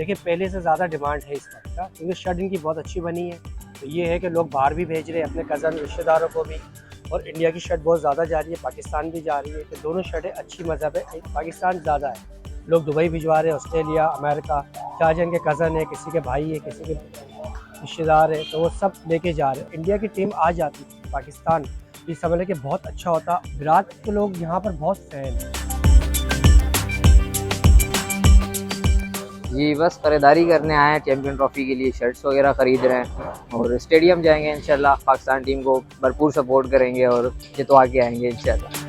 लेकिन पहले से ज़्यादा डिमांड है इस शर्ट का, क्योंकि शर्ट इनकी बहुत अच्छी बनी है। तो ये है कि लोग बाहर भी भेज रहे हैं अपने कज़न रिश्तेदारों को भी, और इंडिया की शर्ट बहुत ज़्यादा जा रही है, पाकिस्तान भी जा रही है। तो दोनों शर्टें अच्छी मज़हब है, पाकिस्तान ज़्यादा है, लोग दुबई भिजवा रहे हैं, ऑस्ट्रेलिया, अमेरिका, चाहे जिनके कज़न है, किसी के भाई है, किसी के रिश्तेदार है, तो वो सब लेके जा रहे हैं। इंडिया की टीम आ जाती है पाकिस्तान, ये समझ लें कि बहुत अच्छा होता। विराट के लोग यहाँ पर बहुत फैन हैं। जी बस खरीदारी करने आए हैं, चैंपियन ट्रॉफी के लिए शर्ट्स वगैरह खरीद रहे हैं और स्टेडियम जाएंगे इंशाल्लाह, पाकिस्तान टीम को भरपूर सपोर्ट करेंगे और जितवा के आएंगे इंशाल्लाह।